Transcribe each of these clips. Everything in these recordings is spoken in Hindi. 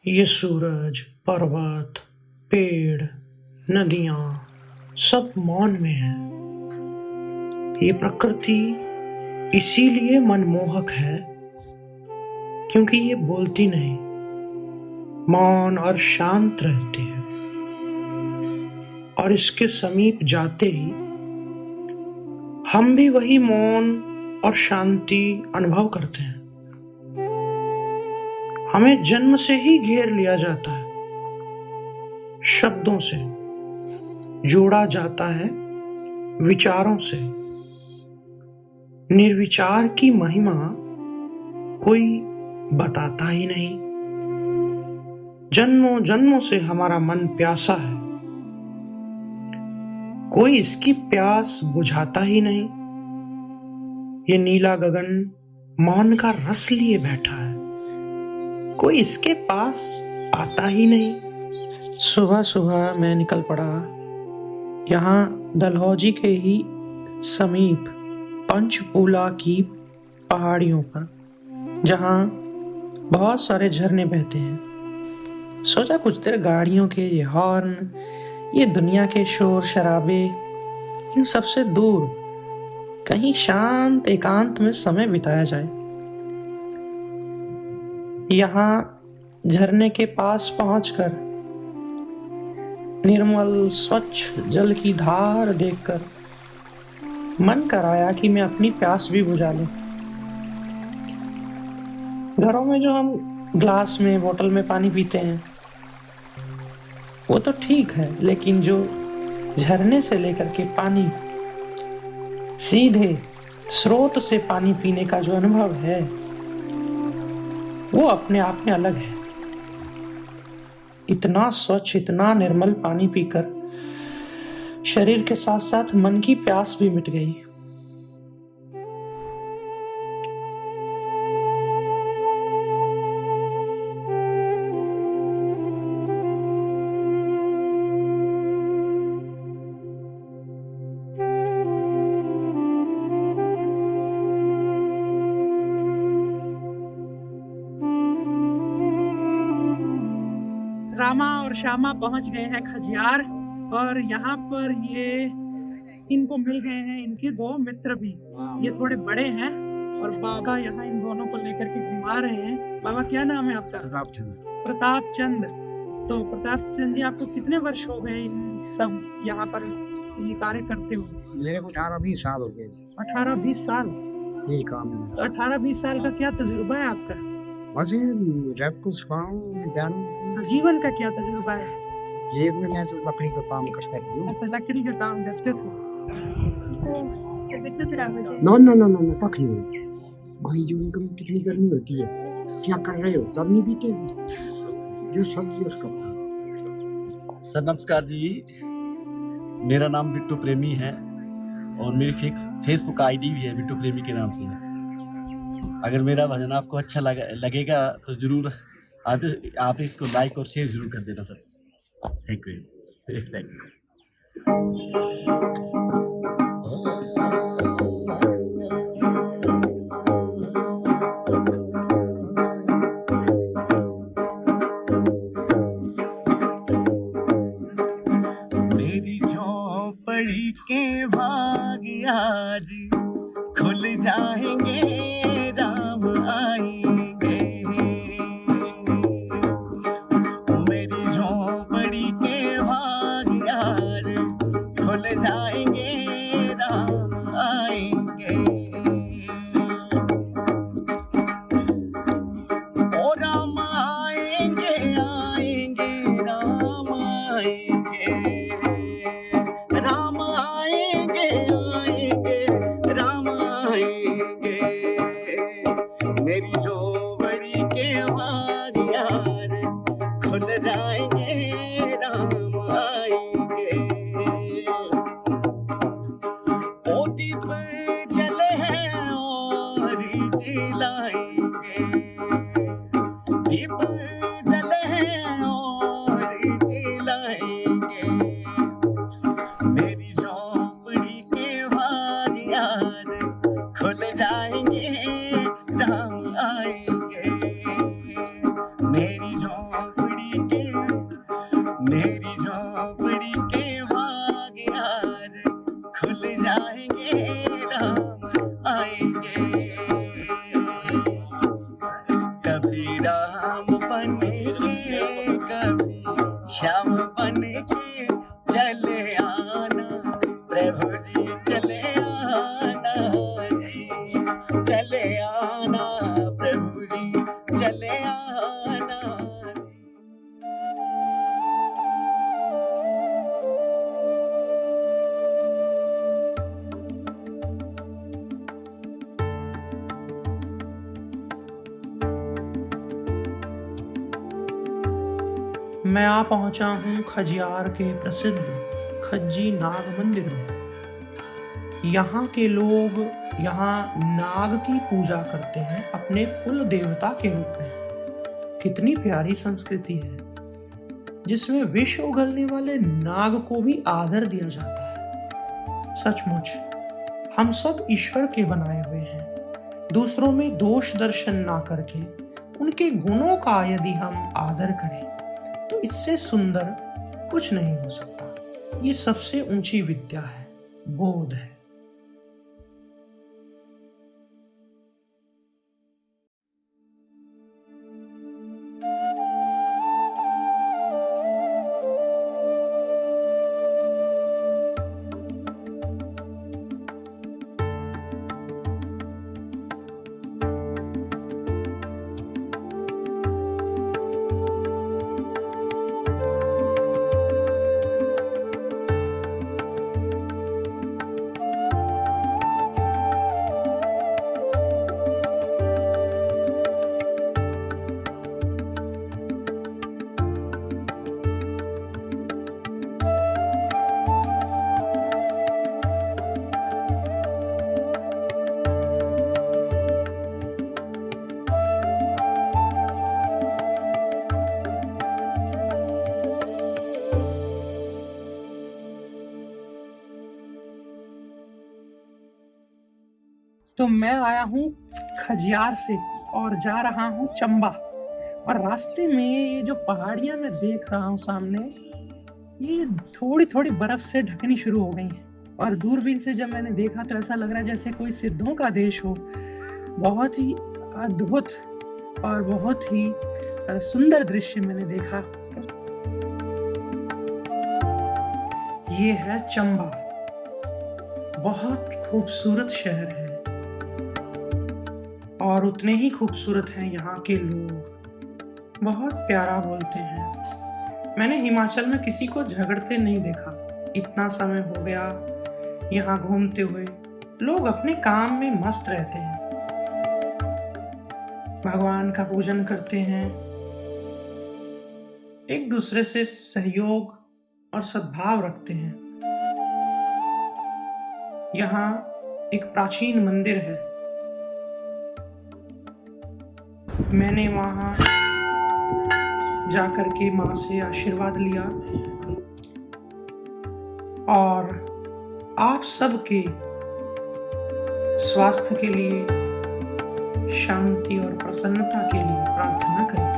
ये सूरज, पर्वत, पेड़, नदियां सब मौन में हैं। ये प्रकृति इसीलिए मनमोहक है क्योंकि ये बोलती नहीं, मौन और शांत रहती है। और इसके समीप जाते ही हम भी वही मौन और शांति अनुभव करते हैं। हमें जन्म से ही घेर लिया जाता है, शब्दों से जोड़ा जाता है, विचारों से। निर्विचार की महिमा कोई बताता ही नहीं। जन्मों जन्मों से हमारा मन प्यासा है, कोई इसकी प्यास बुझाता ही नहीं। ये नीला गगन मौन का रस लिए बैठा है, कोई इसके पास आता ही नहीं। सुबह सुबह मैं निकल पड़ा यहाँ डलहौजी के ही समीप पंचपूला की पहाड़ियों पर, जहाँ बहुत सारे झरने बहते हैं। सोचा कुछ देर गाड़ियों के ये हॉर्न, ये दुनिया के शोर शराबे, इन सबसे दूर कहीं शांत एकांत में समय बिताया जाए। यहाँ झरने के पास पहुंचकर निर्मल स्वच्छ जल की धार देखकर मन कराया कि मैं अपनी प्यास भी बुझा लूं। घरों में जो हम ग्लास में, बोतल में पानी पीते हैं वो तो ठीक है, लेकिन जो झरने से लेकर के पानी सीधे स्रोत से पानी पीने का जो अनुभव है वो अपने आप में अलग है। इतना स्वच्छ, इतना निर्मल पानी पीकर शरीर के साथ साथ मन की प्यास भी मिट गई। रामा और श्यामा पहुंच गए हैं खजियार, और यहाँ पर ये इनको मिल गए हैं इनके दो मित्र भी। ये थोड़े बड़े हैं और बाबा यहाँ इन दोनों को लेकर के घुमा रहे हैं। बाबा क्या नाम है आपका? प्रताप चंद। प्रताप चंद। तो प्रताप चंद जी, आपको कितने वर्ष हो गए इन सब यहाँ पर ये कार्य करते हुए? मेरे को 18-20 साल हो गए। 18-20 साल? यही काम है। तो 18-20 साल का क्या तजुर्बा है आपका? बस जब कुछ जीवन का क्या तजुर्बा है? जेब में मैं तो लकड़ी का काम करता हूँ। अच्छा, लकड़ी का काम करते थे। ना ना ना ना ना तक नहीं भाई, जो इनकम कितनी गर्मी होती है, क्या कर रहे हो तब नहीं पीते जो सब्जी उसका। सर नमस्कार जी, मेरा नाम बिट्टू प्रेमी है और मेरी फेसबुक आईडी भी है बिट्टू प्रेमी के नाम से है। अगर मेरा भजन आपको अच्छा लगेगा तो जरूर आप इसको लाइक और शेयर जरूर कर देना सर। Thank you. मेरी झोपड़ी के भाग आज खुल जाएंगे, राम आएंगे। मेरी झोपड़ी के भाग यार खुल जाएंगे, राम आएंगे। ओ राम आएंगे, आएंगे राम आएंगे, राम आएंगे, आएंगे राम आएंगे। मेरी झोपड़ी के भाग यार खुल जाएंगे, राम आएंगे। ओ दीप जले हैं और दिलाएंगे, दीप जले हैं और दिलाएंगे। मेरी झोपड़ी के भाग यार खुल जाएंगे, राम आएंगे। मेरी झोपड़ी शाम बन के कभी शाम बन के चले आना प्रभु जी, चले आना जी, चले आना प्रभु जी, चले आना जी। मैं आ पहुंचा हूं खजियार के प्रसिद्ध खज्जी नाग मंदिर में। यहाँ के लोग यहाँ नाग की पूजा करते हैं अपने कुल देवता के रूप में। कितनी प्यारी संस्कृति है जिसमें विष उगलने वाले नाग को भी आदर दिया जाता है। सचमुच हम सब ईश्वर के बनाए हुए हैं। दूसरों में दोष दर्शन ना करके उनके गुणों का यदि हम आदर करें तो इससे सुंदर कुछ नहीं हो सकता। ये सबसे ऊंची विद्या है, बोध है। तो मैं आया हूँ खजियार से और जा रहा हूँ चंबा। और रास्ते में ये जो पहाड़ियाँ मैं देख रहा हूँ सामने, ये थोड़ी थोड़ी बर्फ से ढकनी शुरू हो गई हैं। और दूरबीन से जब मैंने देखा तो ऐसा लग रहा है जैसे कोई सिद्धों का देश हो। बहुत ही अद्भुत और बहुत ही सुंदर दृश्य मैंने देखा। ये है चंबा, बहुत खूबसूरत शहर है और उतने ही खूबसूरत हैं यहाँ के लोग। बहुत प्यारा बोलते हैं। मैंने हिमाचल में किसी को झगड़ते नहीं देखा। इतना समय हो गया यहाँ घूमते हुए। लोग अपने काम में मस्त रहते हैं, भगवान का पूजन करते हैं, एक दूसरे से सहयोग और सद्भाव रखते हैं। यहाँ एक प्राचीन मंदिर है। मैंने वहाँ जाकर के माँ से आशीर्वाद लिया और आप सबके स्वास्थ्य के लिए, शांति और प्रसन्नता के लिए प्रार्थना करें।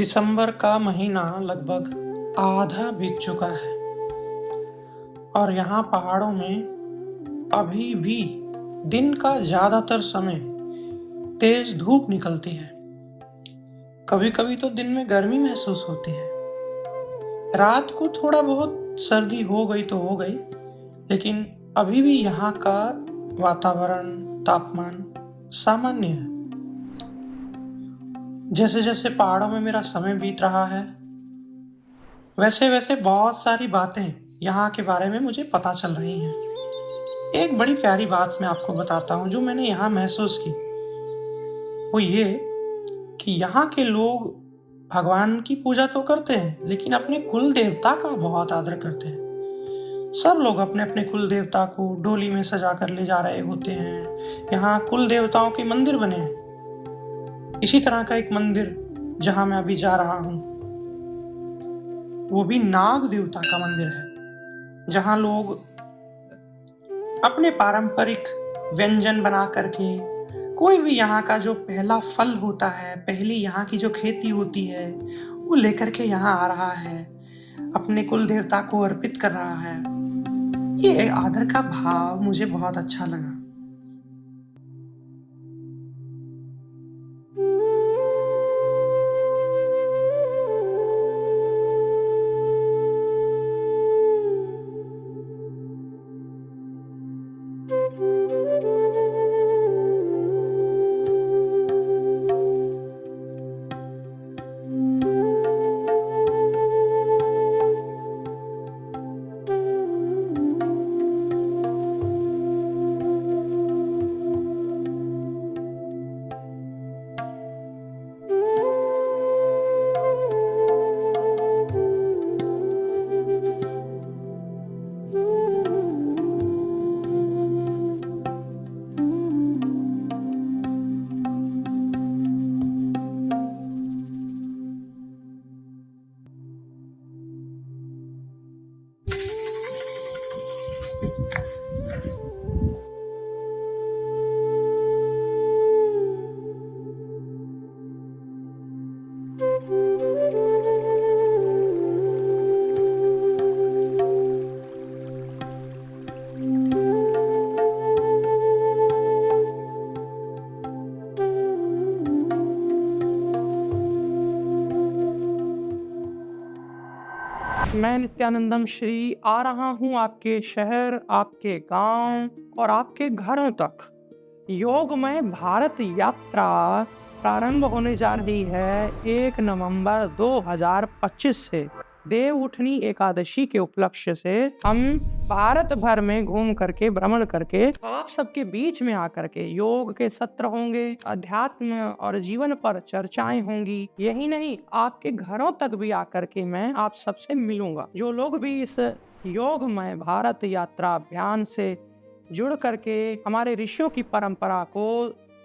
दिसंबर का महीना लगभग आधा बीत चुका है और यहाँ पहाड़ों में अभी भी दिन का ज़्यादातर समय तेज धूप निकलती है। कभी कभी तो दिन में गर्मी महसूस होती है। रात को थोड़ा बहुत सर्दी हो गई तो हो गई, लेकिन अभी भी यहाँ का वातावरण तापमान सामान्य है। जैसे जैसे पहाड़ों में मेरा समय बीत रहा है, वैसे वैसे बहुत सारी बातें यहाँ के बारे में मुझे पता चल रही हैं। एक बड़ी प्यारी बात मैं आपको बताता हूँ जो मैंने यहाँ महसूस की। वो ये कि यहाँ के लोग भगवान की पूजा तो करते हैं, लेकिन अपने कुल देवता का बहुत आदर करते हैं। सब लोग अपने अपने कुल देवता को डोली में सजा कर ले जा रहे होते हैं। यहाँ कुल देवताओं के मंदिर बने हैं। इसी तरह का एक मंदिर जहाँ मैं अभी जा रहा हूँ, वो भी नाग देवता का मंदिर है, जहाँ लोग अपने पारंपरिक व्यंजन बना करके, कोई भी यहाँ का जो पहला फल होता है, पहली यहाँ की जो खेती होती है, वो लेकर के यहाँ आ रहा है, अपने कुल देवता को अर्पित कर रहा है। ये आदर का भाव मुझे बहुत अच्छा लगा। मैं नित्यानंदम श्री आ रहा हूँ आपके शहर, आपके गांव और आपके घरों तक। योगमय भारत यात्रा प्रारंभ होने जा रही है 1 नवंबर 2025 से। देव उठनी एकादशी के उपलक्ष्य से हम भारत भर में घूम करके, भ्रमण करके, आप सबके बीच में आकर के योग के सत्र होंगे, अध्यात्म और जीवन पर चर्चाएं होंगी। यही नहीं, आपके घरों तक भी आकर के मैं आप सबसे मिलूंगा। जो लोग भी इस योगमय भारत यात्रा अभियान से जुड़ करके हमारे ऋषियों की परंपरा को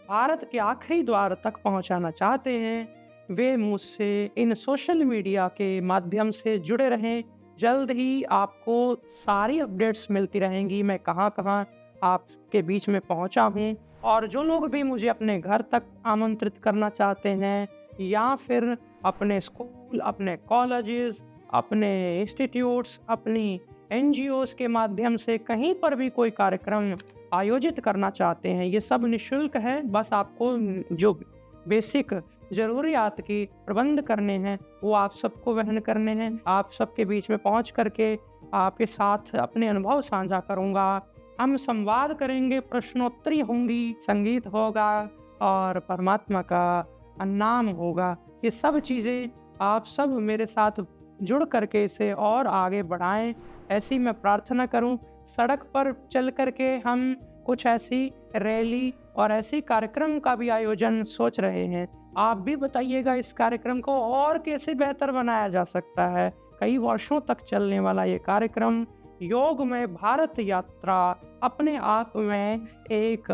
भारत के आखिरी द्वार तक पहुंचाना चाहते हैं, वे मुझसे इन सोशल मीडिया के माध्यम से जुड़े रहें। जल्द ही आपको सारी अपडेट्स मिलती रहेंगी, मैं कहाँ कहाँ आपके बीच में पहुंचा हूँ। और जो लोग भी मुझे अपने घर तक आमंत्रित करना चाहते हैं, या फिर अपने स्कूल, अपने कॉलेजेस, अपने इंस्टीट्यूट्स, अपनी NGOs के माध्यम से कहीं पर भी कोई कार्यक्रम आयोजित करना चाहते हैं, ये सब निःशुल्क है। बस आपको जो बेसिक ज़रूरियात की प्रबंध करने हैं वो आप सबको वहन करने हैं। आप सबके बीच में पहुंच करके आपके साथ अपने अनुभव साझा करूंगा। हम संवाद करेंगे, प्रश्नोत्तरी होंगी, संगीत होगा और परमात्मा का नाम होगा। ये सब चीज़ें आप सब मेरे साथ जुड़ करके इसे और आगे बढ़ाएं, ऐसी मैं प्रार्थना करूं। सड़क पर चल करके हम कुछ ऐसी रैली और ऐसी कार्यक्रम का भी आयोजन सोच रहे हैं। आप भी बताइएगा इस कार्यक्रम को और कैसे बेहतर बनाया जा सकता है। कई वर्षों तक चलने वाला ये कार्यक्रम योगमय भारत यात्रा अपने आप में एक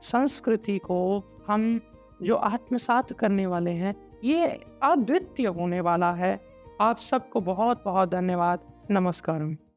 संस्कृति को हम जो आत्मसात करने वाले हैं, ये अद्वितीय होने वाला है। आप सबको बहुत बहुत धन्यवाद। नमस्कार।